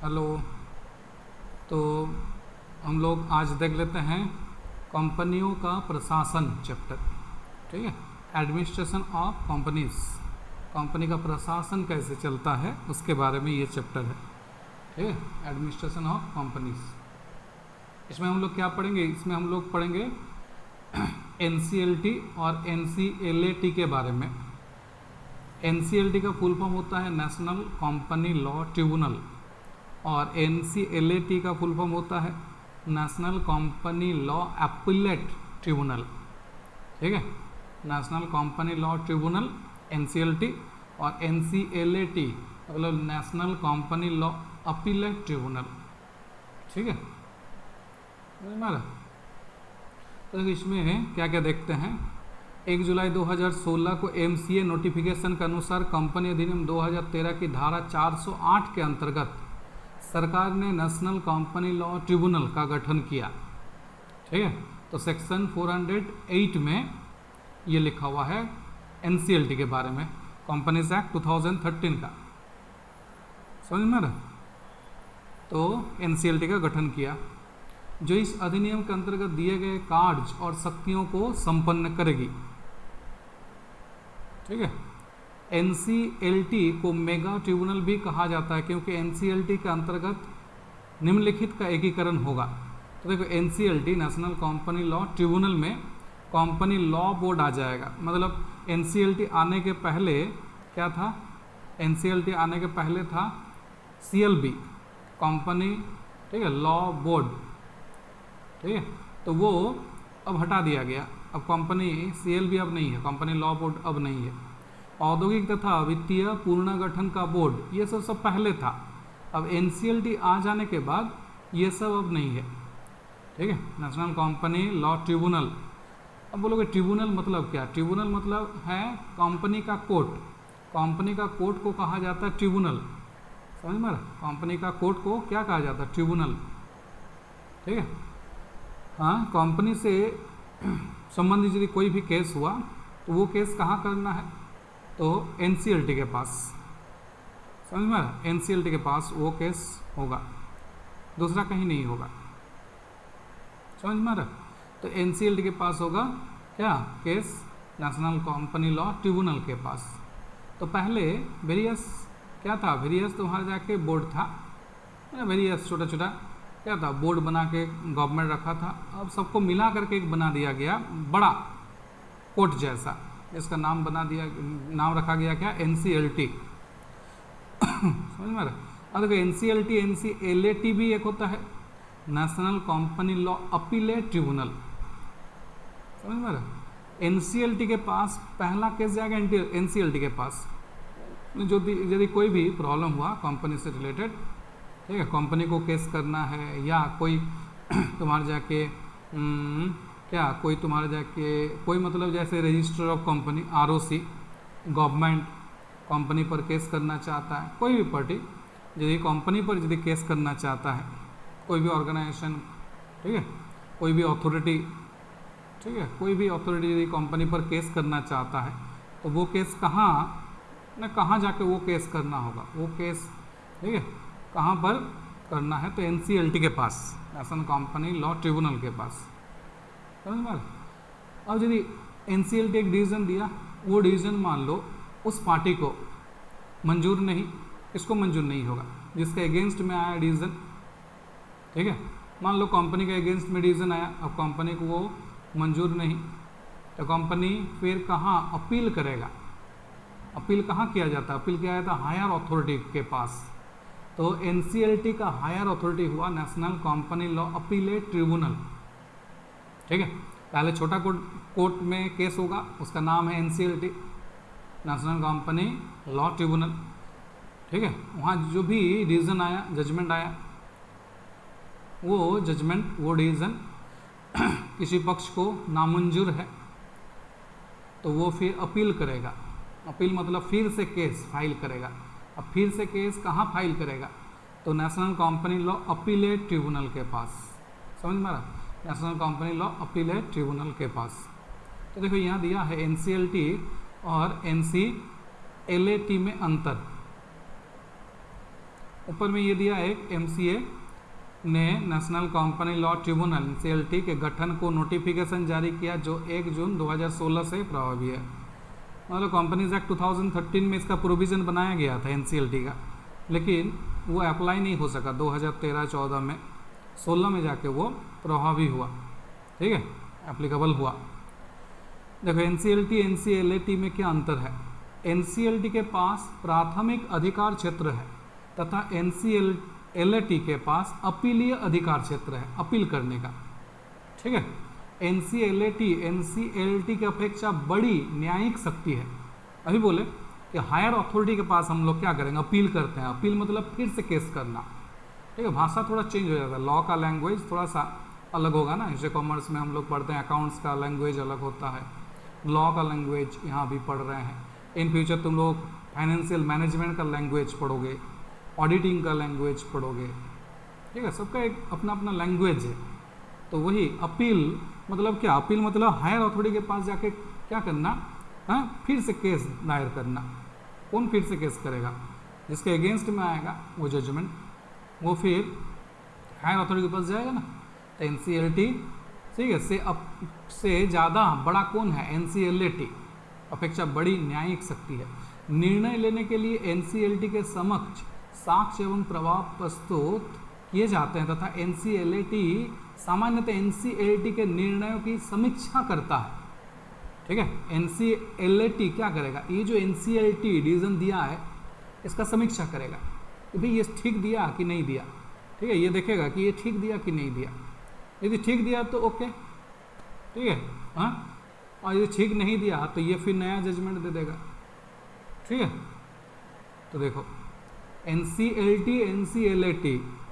Hello. तो हम लोग आज देख लेते हैं कंपनियों का प्रशासन चैप्टर। ठीक है, एडमिनिस्ट्रेशन ऑफ कंपनीज, कंपनी का प्रशासन कैसे चलता है उसके बारे में ये चैप्टर है। ठीक है, एडमिनिस्ट्रेशन ऑफ कंपनीज। इसमें हम लोग क्या पढ़ेंगे? इसमें हम लोग पढ़ेंगे एनसीएलटी और एनसीएलएटी के बारे में। एनसीएलटी का फुल फॉर्म होता है नेशनल कंपनी लॉ ट्रिब्यूनल और एनसीएलएटी का फुल फॉर्म होता है national company law appellate tribunal. ठीक है, national company law tribunal NCLT और एनसीएलएटी मतलब national company law appellate tribunal. ठीक है, हमारा तो इसमें क्या क्या देखते हैं। 1 जुलाई 2016 को एमसीए नोटिफिकेशन के अनुसार कंपनी अधिनियम 2013 की धारा 408 के अंतर्गत सरकार ने नेशनल कंपनी लॉ ट्रिब्यूनल का गठन किया। ठीक है, तो सेक्शन 408 में ये लिखा हुआ है एनसीएलटी के बारे में, कंपनीज एक्ट 2013 का। समझ में रहा? तो एनसीएलटी का गठन किया जो इस अधिनियम के अंतर्गत दिए गए कार्य और शक्तियों को संपन्न करेगी। ठीक है, एनसीएलटी को मेगा ट्रिब्यूनल भी कहा जाता है क्योंकि एनसीएलटी के अंतर्गत निम्नलिखित का एकीकरण होगा। तो देखो, NCLT national company law tribunal में कंपनी लॉ बोर्ड आ जाएगा। मतलब एनसीएलटी आने के पहले क्या था? एनसीएलटी आने के पहले था सीएलबी कंपनी, ठीक है, लॉ बोर्ड। ठीक है, तो वो अब हटा दिया गया। अब कंपनी सीएलबी अब नहीं है, कंपनी लॉ बोर्ड अब नहीं है। औद्योगिक तथा वित्तीय पुनर्गठन का बोर्ड ये सब पहले था। अब एनसीएलटी आ जाने के बाद ये सब अब नहीं है। ठीक है, नेशनल कंपनी लॉ ट्रिब्यूनल। अब बोलोगे ट्रिब्यूनल मतलब क्या? ट्रिब्यूनल मतलब है कंपनी का कोर्ट। कंपनी का कोर्ट को कहा जाता है ट्रिब्यूनल। समझ में? कंपनी का कोर्ट को क्या कहा जाता है? ट्रिब्यूनल। ठीक है, हाँ, कंपनी से संबंधित यदि कोई भी केस हुआ तो वो केस कहाँ करना है? तो एनसीएलटी के पास। समझ में? एनसीएलटी के पास वो केस होगा, दूसरा कहीं नहीं होगा। समझ में? तो एनसीएलटी के पास होगा क्या case? National company law tribunal के पास। तो पहले वेरियस क्या था? वेरियस तुम्हारा जाके बोर्ड था, वेरियस छोटा छोटा क्या था? बोर्ड बना के गवर्नमेंट रखा था। अब सबको मिला करके एक बना दिया गया बड़ा कोर्ट जैसा, इसका नाम बना दिया, नाम रखा गया क्या? एनसीएलटी। समझ में? अब देखो, एनसीएलटी एनसीएलएटी भी एक होता है national company law appellate tribunal. समझ में? एनसीएलटी के पास पहला केस जाएगा एनसीएलटी के पास। जो यदि कोई भी प्रॉब्लम हुआ कंपनी से रिलेटेड, ठीक है, कंपनी को केस करना है या कोई तुम्हारे जाके क्या कोई तुम्हारे जाके कोई मतलब जैसे register of company ROC, government company पर केस करना चाहता है, कोई भी पार्टी यदि कंपनी पर यदि केस करना चाहता है, कोई भी ऑर्गेनाइजेशन, ठीक है, कोई भी अथॉरिटी, ठीक है, कोई भी अथॉरिटी यदि कंपनी पर केस करना चाहता है तो वो केस कहाँ जाके वो केस करना होगा? वो केस, ठीक है, कहाँ पर करना है? तो एनसीएलटी के पास, नेशनल कंपनी लॉ ट्रिब्यूनल के पास। समझ में? अब यदि एनसीएलटी एक डिसीजन दिया, वो डिसीजन मान लो उस पार्टी को मंजूर नहीं, इसको मंजूर नहीं होगा जिसके अगेंस्ट में आया डिसीजन। ठीक है, मान लो कंपनी के अगेंस्ट में डिसीजन आया, अब कंपनी को वो मंजूर नहीं, तो कंपनी फिर कहाँ अपील करेगा? अपील कहाँ किया जाता है? अपील किया जाता है हायर अथॉरिटी के पास। तो एनसीएलटी का हायर अथॉरिटी हुआ national company law appellate tribunal. ठीक है, पहले छोटा कोर्ट में केस होगा, उसका नाम है NCLT, national company law tribunal. ठीक है, वहाँ जो भी डिसीजन आया, जजमेंट आया, वो जजमेंट, वो डिसीजन किसी पक्ष को नामंजूर है तो वो फिर अपील करेगा। अपील मतलब फिर से केस फाइल करेगा। अब फिर से केस कहाँ फाइल करेगा? तो national company law appellate tribunal के पास। समझ में आ रहा? National company law appellate tribunal के पास। तो देखो, यहाँ दिया है एनसीएलटी और एनसीएलएटी में अंतर। ऊपर में ये दिया है MCA ने national company law tribunal NCLT के गठन को नोटिफिकेशन जारी किया जो 1 जून 2016 से प्रभावी है। मतलब कंपनीज एक्ट 2013 में इसका प्रोविज़न बनाया गया था NCLT का, लेकिन वो अप्लाई नहीं हो सका 2013-14 में, 16 में जाके वो प्रभावी हुआ। ठीक है, एप्लीकेबल हुआ। देखो NCLT NCLAT में क्या अंतर है। NCLT के पास प्राथमिक अधिकार क्षेत्र है तथा NCLAT के पास अपीलीय अधिकार क्षेत्र है, अपील करने का। ठीक है, NCLAT NCLT की अपेक्षा बड़ी न्यायिक शक्ति है। अभी बोले कि हायर अथॉरिटी के पास हम लोग क्या करेंगे, अपील करते हैं। अपील मतलब फिर से केस करना। ठीक है, भाषा थोड़ा चेंज हो जाता है, लॉ का लैंग्वेज थोड़ा सा अलग होगा ना। जैसे कॉमर्स में हम लोग पढ़ते हैं, अकाउंट्स का लैंग्वेज अलग होता है, लॉ का लैंग्वेज यहाँ भी पढ़ रहे हैं। इन फ्यूचर तुम लोग फाइनेंशियल मैनेजमेंट का लैंग्वेज पढ़ोगे, ऑडिटिंग का लैंग्वेज पढ़ोगे। ठीक है, सबका एक अपना अपना लैंग्वेज है। तो वही अपील मतलब क्या, अपील मतलब हायर अथॉरिटी के पास जाके क्या करना, हाँ, फिर से केस दायर करना। कौन फिर से केस करेगा, जिसके अगेंस्ट में आएगा वो जजमेंट, वो फिर हायर अथॉरिटी के पास जाएगा ना। तो NCLT ठीक है से ज़्यादा बड़ा कौन है, NCLAT अपेक्षा बड़ी न्यायिक शक्ति है। निर्णय लेने के लिए NCLT के समक्ष साक्ष्य एवं प्रभाव प्रस्तुत किए जाते हैं तथा NCLAT सामान्यतः NCLT के निर्णयों की समीक्षा करता है। ठीक है, NCLAT क्या करेगा, ये जो NCLT डिवीजन दिया है इसका समीक्षा करेगा कि भाई ये ठीक दिया कि नहीं दिया। ठीक है, ये देखेगा कि ये ठीक दिया कि नहीं दिया। यदि ठीक दिया तो ओके, ठीक है, हाँ, और यदि ठीक नहीं दिया तो ये फिर नया जजमेंट दे देगा। ठीक है, तो देखो NCLT NCLAT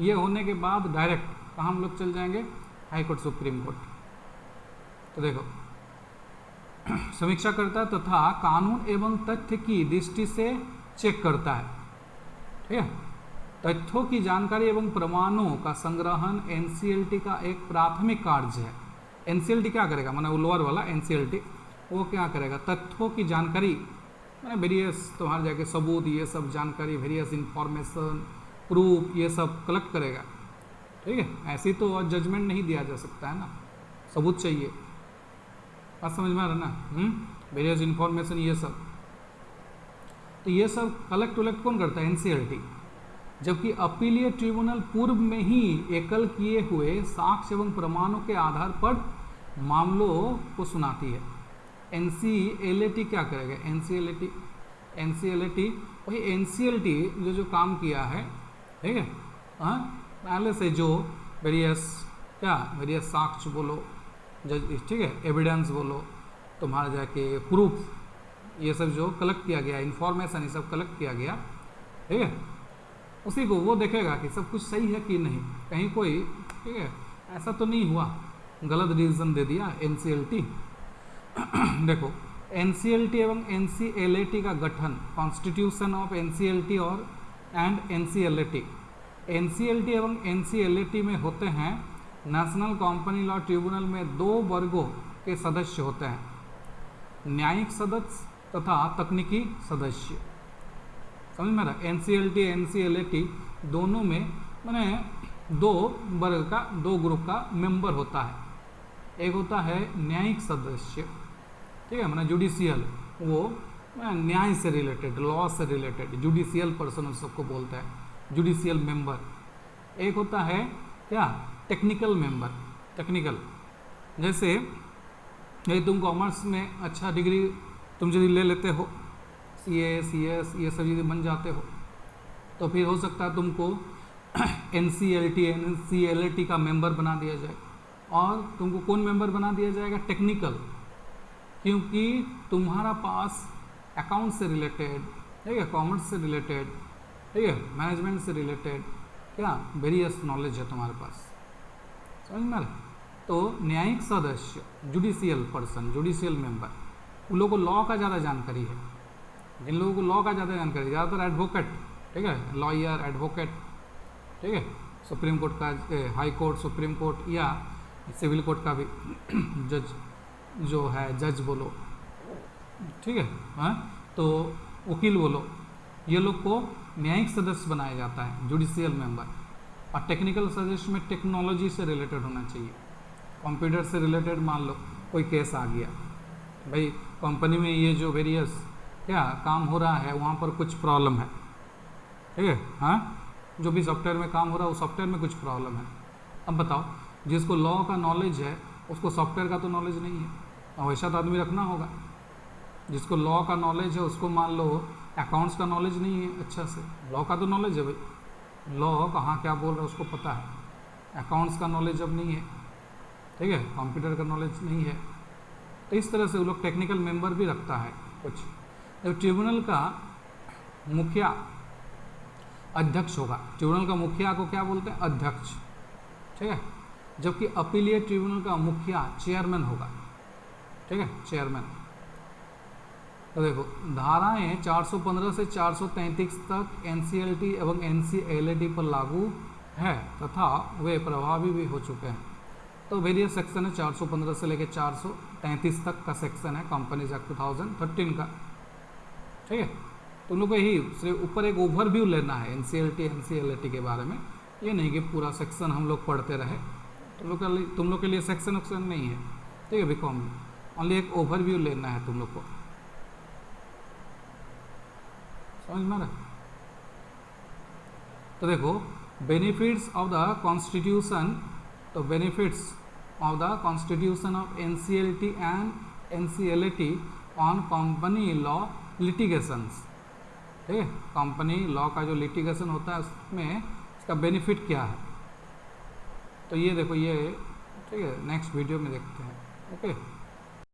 ये होने के बाद डायरेक्ट कहाँ हम लोग चल जाएंगे, हाई कोर्ट सुप्रीम कोर्ट। तो देखो समीक्षा करता है तथा कानून एवं तथ्य की दृष्टि से चेक करता है। ठीक है, तथ्यों की जानकारी एवं प्रमाणों का संग्रहण NCLT का एक प्राथमिक कार्य है। NCLT क्या करेगा, माने वो लोअर वाला NCLT वो क्या करेगा, तथ्यों की जानकारी मैंने वेरियस तुम्हारे जाके सबूत ये सब जानकारी, वेरियस इंफॉर्मेशन, प्रूफ ये सब कलेक्ट करेगा। ठीक है, ऐसे तो और जजमेंट नहीं दिया जा सकता है ना, सबूत चाहिए। बात समझ में आ रहा ना, वेरियस इंफॉर्मेशन ये सब, तो ये सब कलेक्ट वलेक्ट कौन करता है, NCLT। जबकि अपीलीय ट्रिब्यूनल पूर्व में ही एकल किए हुए साक्ष्य एवं प्रमाणों के आधार पर मामलों को सुनाती है। NCLAT क्या करेगा, NCLAT वही NCLT जो काम किया है। ठीक है, हाँ, पहले से जो वेरियस साक्ष्य बोलो, ठीक है, एविडेंस बोलो, तुम्हारे जाके प्रूफ ये सब जो कलेक्ट किया गया, इंफॉर्मेशन ये सब कलेक्ट किया गया। ठीक है, उसी को वो देखेगा कि सब कुछ सही है कि नहीं, कहीं कोई ठीक है ऐसा तो नहीं हुआ गलत डिसीजन दे दिया NCLT। देखो NCLT एवं NCLAT का गठन, कॉन्स्टिट्यूशन ऑफ NCLT और एंड NCLAT। NCLT एवं NCLAT में होते हैं नेशनल कंपनी लॉ ट्रिब्यूनल में 2 वर्गों के सदस्य होते हैं, न्यायिक सदस्य तथा तकनीकी सदस्य। समझ में रहा, NCLT NCLAT दोनों में मैंने 2 वर्ग का, 2 ग्रुप का मेंबर होता है। एक होता है न्यायिक सदस्य, ठीक है, मैंने जुडिशियल, वो न्याय से रिलेटेड, लॉ से रिलेटेड, जुडिशियल पर्सन उस सबको बोलता है, जुडिशियल मेंबर। एक होता है क्या, टेक्निकल मेंबर। टेक्निकल जैसे यदि तुम कॉमर्स में अच्छा डिग्री तुम यदि ले लेते हो, CA CS ये सब यदि बन जाते हो, तो फिर हो सकता है तुमको NCLT NCLAT का मेंबर बना दिया जाए। और तुमको कौन मेंबर बना दिया जाएगा, टेक्निकल, क्योंकि तुम्हारा पास अकाउंट से रिलेटेड, ठीक है, कॉमर्स से रिलेटेड, ठीक है, मैनेजमेंट से रिलेटेड क्या वेरियस नॉलेज है तुम्हारे पास। समझ में आ रहा है? तो न्यायिक सदस्य, जुडिशियल पर्सन, जुडिशियल मेंबर, उन लोगों को लॉ का ज़्यादा जानकारी है। जिन लोगों को लॉ का ज़्यादा जानकारी, ज़्यादातर एडवोकेट, ठीक है, लॉयर, एडवोकेट, ठीक है, सुप्रीम कोर्ट का, हाई कोर्ट, सुप्रीम कोर्ट या सिविल कोर्ट का भी जज जो है, जज बोलो, ठीक है, हाँ, तो वकील बोलो, ये लोग को न्यायिक सदस्य बनाया जाता है, जुडिशियल मेंबर। और टेक्निकल सदस्य में टेक्नोलॉजी से रिलेटेड होना चाहिए, कंप्यूटर से रिलेटेड। मान लो कोई केस आ गया, भाई कंपनी में ये जो वेरियस क्या काम हो रहा है वहाँ पर कुछ प्रॉब्लम है, ठीक है, हाँ, जो भी सॉफ्टवेयर में काम हो रहा है उस सॉफ्टवेयर में कुछ प्रॉब्लम है। अब बताओ, जिसको लॉ का नॉलेज है उसको सॉफ्टवेयर का तो नॉलेज नहीं है, और वैसा तो आदमी रखना होगा। जिसको लॉ का नॉलेज है उसको मान लो अकाउंट्स का नॉलेज नहीं है अच्छा से, लॉ का तो नॉलेज है भाई, लॉ कहाँ क्या बोल रहा है उसको पता है, अकाउंट्स का नॉलेज अब नहीं है, ठीक है, कंप्यूटर का नॉलेज नहीं है। तो इस तरह से वो लोग टेक्निकल मेंबर भी रखता है कुछ। तो ट्रिब्यूनल का मुखिया अध्यक्ष होगा, ट्रिब्यूनल का मुखिया को क्या बोलते हैं, अध्यक्ष, ठीक है। जबकि अपीलिएट ट्रिब्यूनल का मुखिया चेयरमैन होगा, ठीक है, चेयरमैन। तो देखो धाराएं 415 से 433 तक एनसीएलटी एवं एनसीएलटी पर लागू है तथा वे प्रभावी भी हो चुके हैं। तो वेरियस सेक्शन है 415 से लेकर 433 तक का सेक्शन है कंपनीज एक्ट 2013 का, ठीक है। तुम लोग को यही सिर्फ ऊपर एक ओवरव्यू लेना है एनसीएलटी एनसीएलटी के बारे में, ये नहीं कि पूरा सेक्शन हम लोग पढ़ते रहे। तुम लोग के लिए सेक्शन ऑक्शन नहीं है, ठीक है, बीकॉम में ओनली एक ओवरव्यू लेना है तुम लोग को, समझ में आ रहा है। तो देखो बेनिफिट्स ऑफ द कॉन्स्टिट्यूशन, तो benefits of the constitution of NCLT and NCLT on company law litigations, ठीक है, कंपनी लॉ का जो लिटिगेशन होता है उसमें इसका बेनिफिट क्या है। तो ये देखो ये, ठीक है, नेक्स्ट वीडियो में देखते हैं, ओके।